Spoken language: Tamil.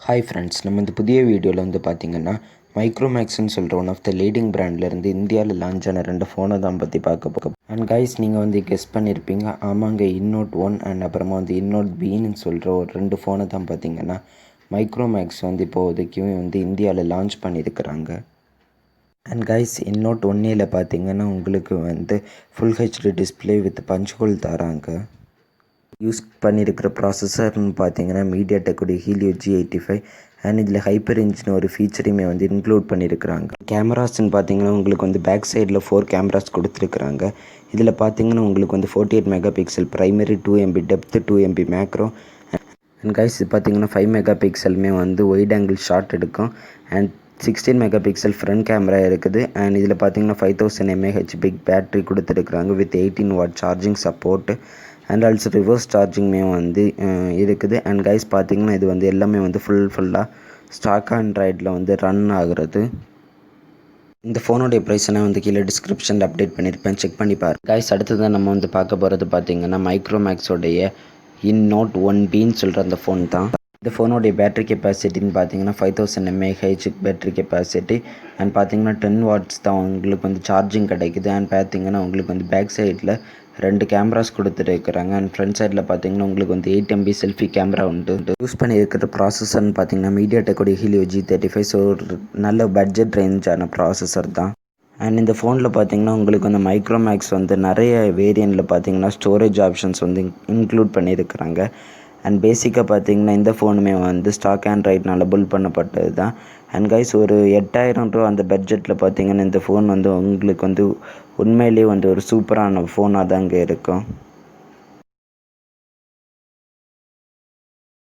ஹாய் ஃப்ரெண்ட்ஸ், நம்ம இந்த புதிய வீடியோவில் வந்து பார்த்திங்கன்னா மைக்ரோமேக்ஸ்ன்னு சொல்கிற ஒன் ஆஃப் த லீடிங் பிராண்ட்லேருந்து இந்தியாவில் லான்ச் ஆன 2 ஃபோனை தான் பற்றி பார்க்க போகிறோம். அண்ட் கைஸ், நீங்கள் வந்து கெஸ் பண்ணியிருப்பீங்க, ஆமாங்க, இன்னோட் 1 அண்ட் அப்புறமா வந்து இன்னோட் பீன்னு சொல்கிற ஒரு 2 ஃபோனை தான் பார்த்திங்கன்னா மைக்ரோமேக்ஸ் வந்து இப்போதைக்கும் வந்து இந்தியாவில் லான்ச் பண்ணியிருக்கிறாங்க. அண்ட் கைஸ், இன்னோட் 1ல் பார்த்திங்கன்னா உங்களுக்கு வந்து full HD display with punch hole தராங்க. யூஸ் பண்ணியிருக்கிற ப்ராசஸர்னு பார்த்தீங்கன்னா மீடியாடெக்குடைய ஹீலியோ G85 அண்ட் இதில் ஹைப்பர் இன்ஜின் ஒரு ஃபீச்சரையுமே வந்து இன்க்ளூட் பண்ணியிருக்கிறாங்க. கேமராஸ்ன்னு பார்த்தீங்கன்னா உங்களுக்கு வந்து பேக் சைடில் 4 கேமராஸ் கொடுத்துருக்குறாங்க. இதில் பார்த்தீங்கன்னா உங்களுக்கு வந்து 48 mega pixel primary, 2 MB depth, 2 MB macro and guys இது பார்த்தீங்கன்னா 5 மெகா பிக்சலுமே வந்து ஒயிட் ஆங்கிள் ஷாட் எடுக்கும் and 16 mega pixel front camera இருக்குது. அண்ட் இதில் பார்த்தீங்கன்னா 5000 mAh பிக் பேட்டரி கொடுத்துருக்குறாங்க with 18 watt charging support and also reverse சார்ஜிங்குமே வந்து இருக்குது. அண்ட் கைஸ் பார்த்தீங்கன்னா இது வந்து எல்லாமே வந்து ஃபுல்லாக ஸ்டாக் ஆண்ட்ராய்டில் வந்து ரன் ஆகுறது. இந்த ஃபோனுடைய ப்ரைஸ்னா வந்து கீழே டிஸ்கிரிப்ஷனில் அப்டேட் பண்ணியிருப்பேன், செக் பண்ணி பாருங்கள். கைஸ் அடுத்ததான் நம்ம வந்து பார்க்க போகிறது பார்த்தீங்கன்னா மைக்ரோமேக்ஸோடைய இன்னோட் 1Bன்னு சொல்கிற அந்த ஃபோன் தான். இந்த ஃபோனுடைய பேட்டரி கெப்பாசிட்டின்னு பார்த்தீங்கன்னா 5000 mAh பேட்டரி கெப்பாசிட்டி அண்ட் பார்த்தீங்கன்னா 10 வாட்ஸ் தான் உங்களுக்கு வந்து சார்ஜிங் கிடைக்குது. அண்ட் பார்த்தீங்கன்னா உங்களுக்கு வந்து பேக் சைடில் 2 கேமராஸ் கொடுத்துருக்குறாங்க அண்ட் ஃப்ரண்ட் சைடில் பார்த்தீங்கன்னா உங்களுக்கு வந்து 8 MB செல்ஃபி கேமரா உண்டு. யூஸ் பண்ணியிருக்கிற ப்ராசஸர்னு பார்த்தீங்கன்னா மீடியாடெக்குடைய ஹீலியோ G35, ஸோ நல்ல பட்ஜெட் ரேஞ்சான ப்ராசஸர் தான். அண்ட் இந்த ஃபோனில் பார்த்தீங்கன்னா உங்களுக்கு வந்து மைக்ரோமேக்ஸ் வந்து நிறைய வேரியண்ட்டில் பார்த்தீங்கன்னா ஸ்டோரேஜ் ஆப்ஷன்ஸ் வந்து இன்க்ளூட் பண்ணியிருக்கிறாங்க. அண்ட் பேசிக்காக பார்த்தீங்கன்னா இந்த ஃபோனுமே வந்து ஸ்டாக் ஆண்ட்ராய்ட்னால் பில்ட் பண்ணப்பட்டது தான். அண்ட் கைஸ் ஒரு 8000 ரூபா அந்த பட்ஜெட்டில் பார்த்தீங்கன்னா இந்த ஃபோன் வந்து உங்களுக்கு வந்து உண்மையிலேயே வந்து ஒரு சூப்பரான ஃபோனாக தாங்க இருக்கும்.